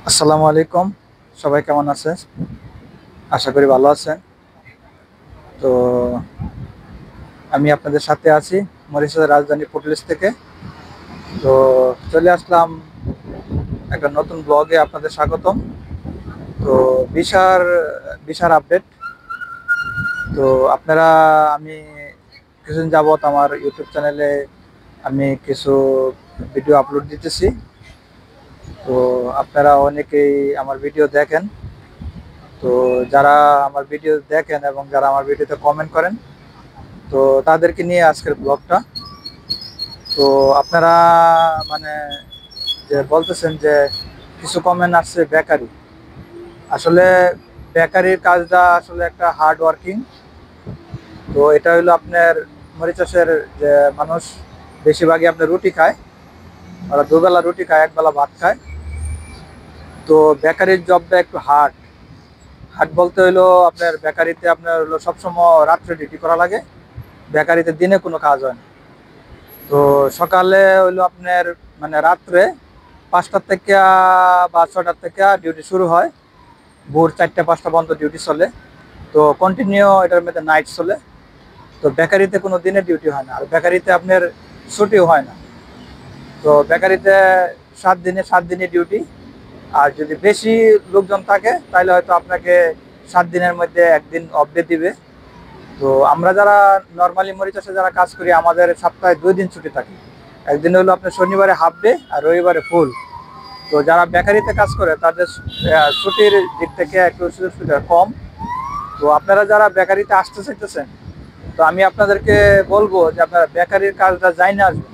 আসসালামু আলাইকুম। সবাই কেমন আছে? আশা করি ভালো আছেন। তো আমি আপনাদের সাথে আছি মরিশাসের রাজধানী পোর্টলিস থেকে। তো চলে আসলাম একটা নতুন ব্লগে, আপনাদের স্বাগতম। তো বিশার বিশার আপডেট। তো আপনারা, আমি কিছুদিন যাবত আমার ইউটিউব চ্যানেলে আমি কিছু ভিডিও আপলোড দিতেছি। তো আপনারা অনেকেই আমার ভিডিও দেখেন। তো যারা আমার ভিডিও দেখেন এবং যারা আমার ভিডিওতে কমেন্ট করেন, তো তাদেরকে নিয়ে আজকের ব্লগটা। তো আপনারা মানে যে বলতেছেন যে কিছু কমেন্ট আসছে বেকারি। আসলে বেকারির কাজটা আসলে একটা হার্ড ওয়ার্কিং। তো এটা হইলো আপনার মরিচাষের যে মানুষ বেশিরভাগই আপনার রুটি খায়, ওরা দুবেলা রুটি খায়, একবেলা ভাত খায়। তো বেকারির জবটা একটু হার্ড। হার্ড বলতে হইলো আপনার বেকারিতে আপনার হলো সবসময় রাত্রে ডিউটি করা লাগে। বেকারিতে দিনে কোনো কাজ হয় না। তো সকালে হইলো আপনার মানে রাত্রে 5টা থেকে বা 6টার থেকে ডিউটি শুরু হয়। ভোর 4টা 5টা পর্যন্ত ডিউটি চলে। তো কন্টিনিউ এটার মধ্যে নাইট চলে। তো বেকারিতে কোনো দিনে ডিউটি হয় না, আর বেকারিতে আপনার ছুটিও হয় না। তো বেকারিতে 7 দিনে ডিউটি। আর যদি বেশি লোকজন থাকে তাহলে হয়তো আপনাকে 7 দিনের মধ্যে একদিন অফ ডে দিবে। তো আমরা যারা নর্মালি মরিচাষে যারা কাজ করি, আমাদের সপ্তাহে 2 দিন ছুটি থাকে। একদিন হলো আপনার শনিবারে হাফ ডে আর রবিবারে ফুল। তো যারা বেকারিতে কাজ করে তাদের ছুটির দিক থেকে একটু সুযোগ সুবিধা কম। তো আপনারা যারা বেকারিতে আসতে চাইতেছেন, তো আমি আপনাদেরকে বলবো যে আপনারা বেকারির কাজটা জানি না আসবেন।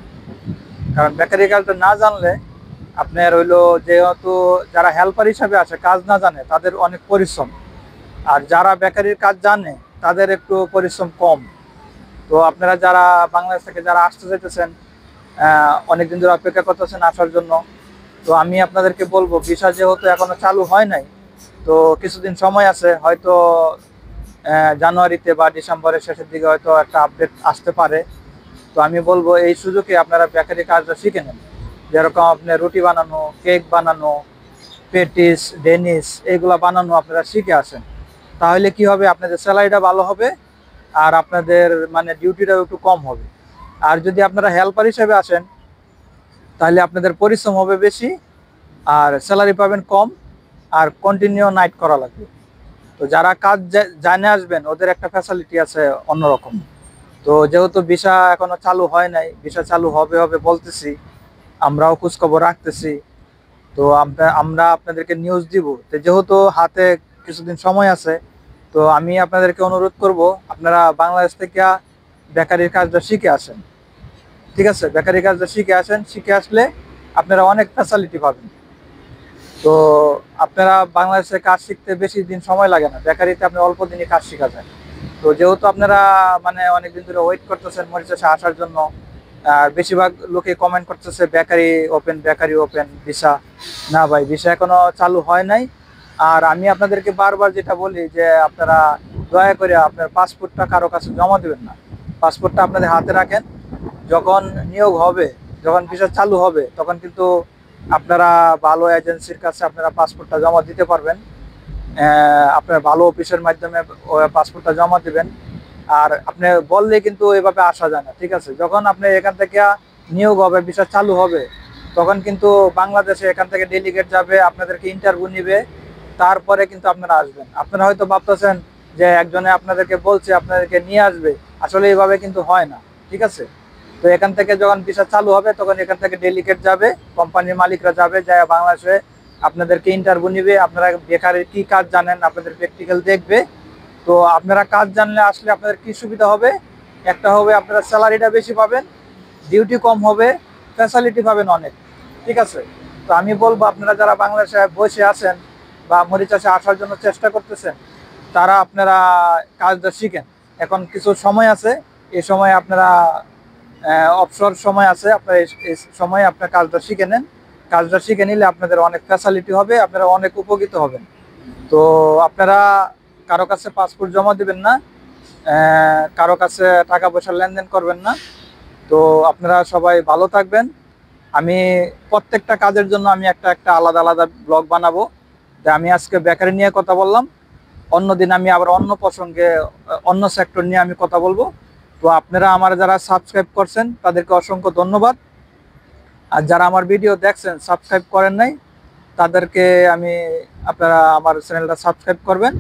কারণ বেকারির কাজটা না জানলে আপনার হইলো, যেহেতু যারা হেল্পার হিসাবে আসে কাজ না জানে তাদের অনেক পরিশ্রম, আর যারা বেকারির কাজ জানে তাদের একটু পরিশ্রম কম। তো আপনারা যারা বাংলাদেশ থেকে যারা আসতে চাইতেছেন, অনেকদিন ধরে অপেক্ষা করতেছেন আসার জন্য, তো আমি আপনাদেরকে বলবো ভিসা যেহেতু এখনো চালু হয় নাই, তো কিছুদিন সময় আছে, হয়তো জানুয়ারিতে বা ডিসেম্বরের শেষের দিকে হয়তো একটা আপডেট আসতে পারে। তো আমি বলবো এই সুযোগে আপনারা বেকারি কাজটা শিখে নেন। যেরকম আপনার রুটি বানানো, কেক বানানো, পেটিস, ডেনিস, এইগুলা বানানো আপনারা শিখে আসেন। তাহলে কি হবে, আপনাদের স্যালারিটা ভালো হবে, আর আপনাদের মানে ডিউটিটাও একটু কম হবে। আর যদি আপনারা হেল্পার হিসেবে আসেন তাহলে আপনাদের পরিশ্রম হবে বেশি, আর স্যালারি পাবেন কম, আর কন্টিনিউ নাইট করা লাগবে। তো যারা কাজ জানে আসবেন ওদের একটা ফ্যাসিলিটি আছে অন্যরকম। তো যেহেতু ভিসা এখনো চালু হয় নাই, ভিসা চালু হবে হবে বলতেছি, আমরাও খোঁজখবর রাখতেছি। তো আমরা আপনাদেরকে নিউজ দিব। তো যেহেতু হাতে কিছুদিন সময় আছে, তো আমি আপনাদেরকে অনুরোধ করব আপনারা বাংলাদেশ থেকে বেকারির কাজটা শিখে আসেন। ঠিক আছে, বেকারি কাজটা শিখে আসেন। শিখে আসলে আপনারা অনেক ফ্যাসিলিটি পাবেন। তো আপনারা বাংলাদেশে কাজ শিখতে বেশি দিন সময় লাগে না, বেকারিতে আপনি অল্প দিনই কাজ শেখা যায়। তো যেহেতু আপনারা মানে অনেকদিন ধরে ওয়েট করতেছেন মরিচাষে আসার জন্য, আর বেশিরভাগ লোকে কমেন্ট করতেছে বেকারি ওপেন ভিসা। না ভাই, ভিসা এখনো চালু হয় নাই। আর আমি আপনাদেরকে বারবার যেটা বলি যে আপনারা দয়া করে আপনার পাসপোর্টটা কারো কাছে জমা দেবেন না। পাসপোর্টটা আপনাদের হাতে রাখেন। যখন নিয়োগ হবে, যখন ভিসা চালু হবে, তখন কিন্তু আপনারা ভালো এজেন্সির কাছে আপনারা পাসপোর্টটা জমা দিতে পারবেন। আপনার ভালো অফিসের মাধ্যমে পাসপোর্টটা জমা দিবেন। আর আপনি বললে কিন্তু এভাবে আসা যায় না। ঠিক আছে, যখন আপনি এখান থেকে নিয়োগ হবে, ভিসা চালু হবে, তখন কিন্তু বাংলাদেশে এখান থেকে ডেলিগেট যাবে, আপনাদেরকে ইন্টারভিউ নিবে, তারপরে কিন্তু আপনারা আসবেন। আপনারা হয়তো ভাবতেছেন যে একজনে আপনাদেরকে বলছে আপনাদেরকে নিয়ে আসবে, আসলে এইভাবে কিন্তু হয় না। ঠিক আছে, তো এখান থেকে যখন ভিসা চালু হবে তখন এখান থেকে ডেলিগেট যাবে, কোম্পানির মালিকরা যাবে, যায় বাংলাদেশে আপনাদেরকে ইন্টারভিউ নিবে। আপনারা বেকারের কি কাজ জানেন আপনাদের প্র্যাকটিক্যাল দেখবে। তো আপনারা কাজ জানলে আসলে আপনাদের কি সুবিধা হবে, একটা হবে আপনারা স্যালারিটা বেশি পাবেন, ডিউটি কম হবে, ফ্যাসিলিটি পাবেন অনেক। ঠিক আছে, তো আমি বলবো আপনারা যারা বাংলাদেশে বসে আছেন বা মরিচাষে আসার জন্য চেষ্টা করতেছেন, তারা আপনারা কাজটা শিখেন। এখন কিছু সময় আছে, এই সময় আপনারা অবসর সময় আছে, আপনারা এই সময় আপনার কাজটা শিখে নেন। কাজটা শিখে নিলে আপনাদের অনেক ফ্যাসিলিটি হবে, আপনারা অনেক উপকৃত হবেন। তো আপনারা কারো কাছে পাসপোর্ট জমা দিবেন না, কারো কাছে টাকা পয়সা লেনদেন করবেন না। তো আপনারা সবাই ভালো থাকবেন। আমি প্রত্যেকটা কাজের জন্য আমি একটা একটা আলাদা আলাদা ব্লগ বানাবো। তো আমি আজকে বেকারি নিয়ে কথা বললাম, অন্যদিন আমি আবার অন্য প্রসঙ্গে অন্য সেক্টর নিয়ে আমি কথা বলবো। তো আপনারা আমার যারা সাবস্ক্রাইব করছেন তাদেরকে অসংখ্য ধন্যবাদ। আর যারা আমার ভিডিও দেখছেন সাবস্ক্রাইব করেন নাই, তাদেরকে আমি আপনারা আমার চ্যানেলটা সাবস্ক্রাইব করবেন,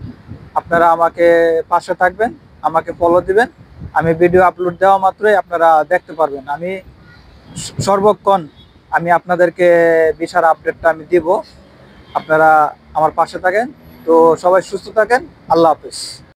আপনারা আমাকে পাশে থাকবেন, আমাকে ফলো দিবেন। আমি ভিডিও আপলোড দেওয়া মাত্রই আপনারা দেখতে পারবেন। আমি সর্বক্ষণ আমি আপনাদেরকে বিশাল আপডেটটা আমি দিব। আপনারা আমার পাশে থাকেন। তো সবাই সুস্থ থাকেন। আল্লাহ হাফেজ।